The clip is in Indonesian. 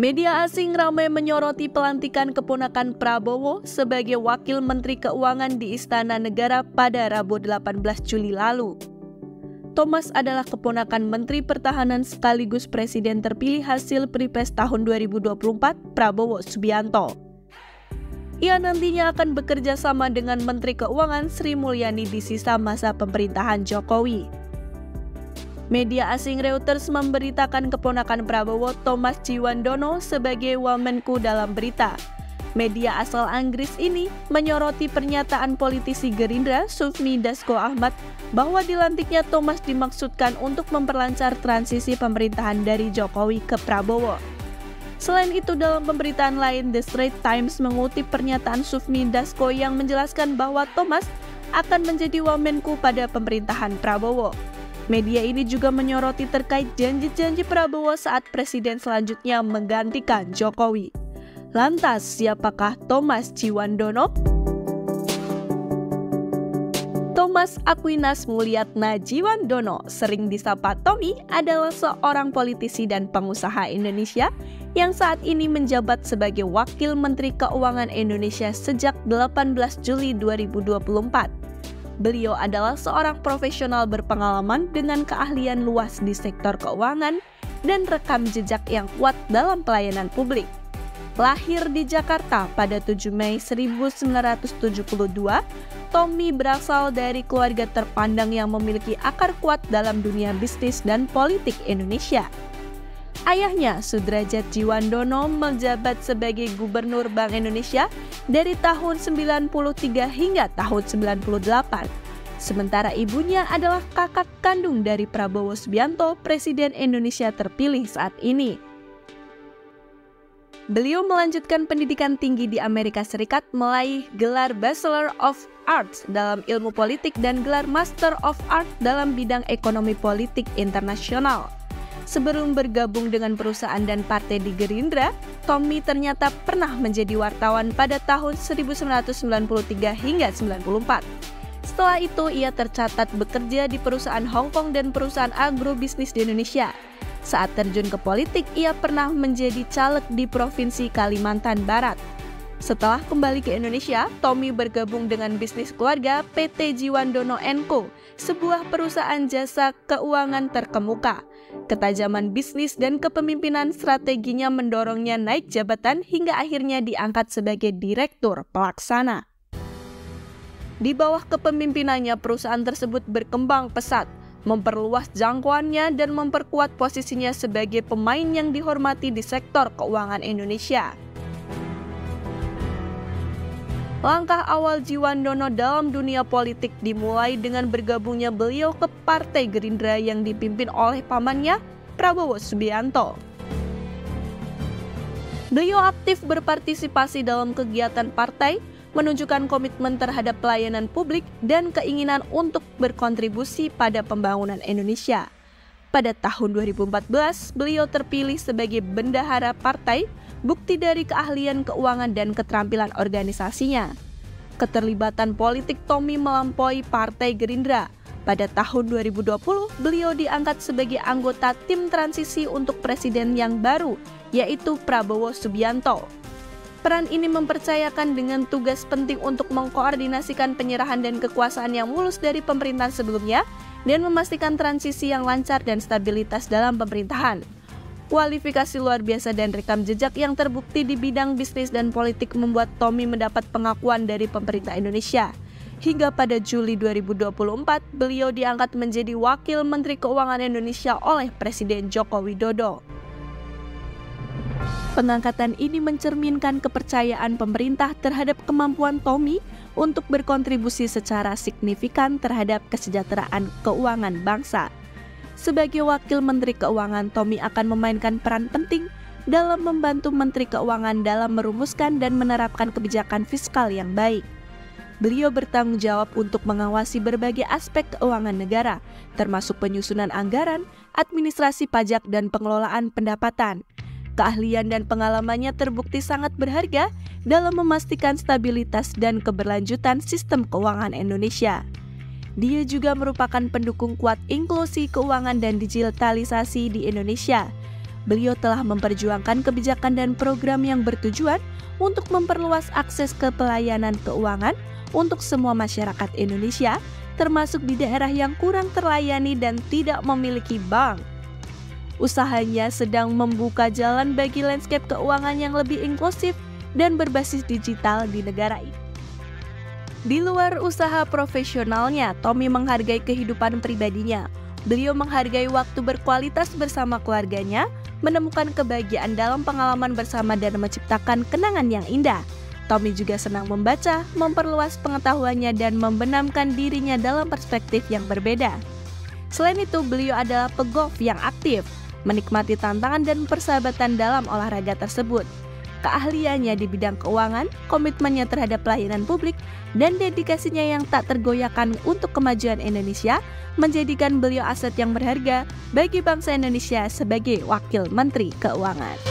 Media asing ramai menyoroti pelantikan keponakan Prabowo sebagai Wakil Menteri Keuangan di Istana Negara pada Rabu 18 Juli lalu. Thomas adalah keponakan Menteri Pertahanan sekaligus Presiden terpilih hasil Pilpres tahun 2024 Prabowo Subianto. Ia nantinya akan bekerja sama dengan Menteri Keuangan Sri Mulyani di sisa masa pemerintahan Jokowi. Media asing Reuters memberitakan keponakan Prabowo, Thomas Djiwandono, sebagai Wamenku dalam berita. Media asal Inggris ini menyoroti pernyataan politisi Gerindra Sufmi Dasko Ahmad bahwa dilantiknya Thomas dimaksudkan untuk memperlancar transisi pemerintahan dari Jokowi ke Prabowo. Selain itu, dalam pemberitaan lain, The Straits Times mengutip pernyataan Sufmi Dasko yang menjelaskan bahwa Thomas akan menjadi Wamenku pada pemerintahan Prabowo. Media ini juga menyoroti terkait janji-janji Prabowo saat presiden selanjutnya menggantikan Jokowi. Lantas, siapakah Thomas Djiwandono? Thomas Aquinas Mulyatna Djiwandono, sering disapa Tommy, adalah seorang politisi dan pengusaha Indonesia yang saat ini menjabat sebagai Wakil Menteri Keuangan Indonesia sejak 18 Juli 2024. Beliau adalah seorang profesional berpengalaman dengan keahlian luas di sektor keuangan dan rekam jejak yang kuat dalam pelayanan publik. Lahir di Jakarta pada 7 Mei 1972, Tommy berasal dari keluarga terpandang yang memiliki akar kuat dalam dunia bisnis dan politik Indonesia. Ayahnya, Sudrajat Djiwandono, menjabat sebagai Gubernur Bank Indonesia dari tahun 93 hingga tahun 98. Sementara ibunya adalah kakak kandung dari Prabowo Subianto, Presiden Indonesia terpilih saat ini. Beliau melanjutkan pendidikan tinggi di Amerika Serikat meraih gelar Bachelor of Arts dalam ilmu politik dan gelar Master of Arts dalam bidang ekonomi politik internasional. Sebelum bergabung dengan perusahaan dan partai di Gerindra, Tommy ternyata pernah menjadi wartawan pada tahun 1993 hingga 94. Setelah itu, ia tercatat bekerja di perusahaan Hong Kong dan perusahaan agrobisnis di Indonesia. Saat terjun ke politik, ia pernah menjadi caleg di Provinsi Kalimantan Barat. Setelah kembali ke Indonesia, Tommy bergabung dengan bisnis keluarga PT Djiwandono & Co, sebuah perusahaan jasa keuangan terkemuka. Ketajaman bisnis dan kepemimpinan strateginya mendorongnya naik jabatan hingga akhirnya diangkat sebagai direktur pelaksana. Di bawah kepemimpinannya, perusahaan tersebut berkembang pesat, memperluas jangkauannya dan memperkuat posisinya sebagai pemain yang dihormati di sektor keuangan Indonesia. Langkah awal Djiwandono dalam dunia politik dimulai dengan bergabungnya beliau ke Partai Gerindra yang dipimpin oleh pamannya, Prabowo Subianto. Beliau aktif berpartisipasi dalam kegiatan partai, menunjukkan komitmen terhadap pelayanan publik dan keinginan untuk berkontribusi pada pembangunan Indonesia. Pada tahun 2014, beliau terpilih sebagai bendahara partai, bukti dari keahlian keuangan dan keterampilan organisasinya. Keterlibatan politik Tommy melampaui Partai Gerindra. Pada tahun 2020, beliau diangkat sebagai anggota tim transisi untuk presiden yang baru, yaitu Prabowo Subianto. Peran ini mempercayakan dengan tugas penting untuk mengkoordinasikan penyerahan dan kekuasaan yang mulus dari pemerintahan sebelumnya dan memastikan transisi yang lancar dan stabilitas dalam pemerintahan. Kualifikasi luar biasa dan rekam jejak yang terbukti di bidang bisnis dan politik membuat Tommy mendapat pengakuan dari pemerintah Indonesia. Hingga pada Juli 2024, beliau diangkat menjadi Wakil Menteri Keuangan Indonesia oleh Presiden Joko Widodo. Pengangkatan ini mencerminkan kepercayaan pemerintah terhadap kemampuan Tommy untuk berkontribusi secara signifikan terhadap kesejahteraan keuangan bangsa. Sebagai Wakil Menteri Keuangan, Tommy akan memainkan peran penting dalam membantu Menteri Keuangan dalam merumuskan dan menerapkan kebijakan fiskal yang baik. Beliau bertanggung jawab untuk mengawasi berbagai aspek keuangan negara, termasuk penyusunan anggaran, administrasi pajak, dan pengelolaan pendapatan. Keahlian dan pengalamannya terbukti sangat berharga dalam memastikan stabilitas dan keberlanjutan sistem keuangan Indonesia. Dia juga merupakan pendukung kuat inklusi keuangan dan digitalisasi di Indonesia. beliau telah memperjuangkan kebijakan dan program yang bertujuan untuk memperluas akses ke pelayanan keuangan untuk semua masyarakat Indonesia, termasuk di daerah yang kurang terlayani dan tidak memiliki bank. Usahanya sedang membuka jalan bagi landscape keuangan yang lebih inklusif dan berbasis digital di negara ini. Di luar usaha profesionalnya, Tommy menghargai kehidupan pribadinya. Beliau menghargai waktu berkualitas bersama keluarganya, menemukan kebahagiaan dalam pengalaman bersama dan menciptakan kenangan yang indah. Tommy juga senang membaca, memperluas pengetahuannya dan membenamkan dirinya dalam perspektif yang berbeda. Selain itu, beliau adalah pegolf yang aktif, menikmati tantangan dan persahabatan dalam olahraga tersebut. Keahliannya di bidang keuangan, komitmennya terhadap pelayanan publik, dan dedikasinya yang tak tergoyahkan untuk kemajuan Indonesia menjadikan beliau aset yang berharga bagi bangsa Indonesia sebagai Wakil Menteri Keuangan.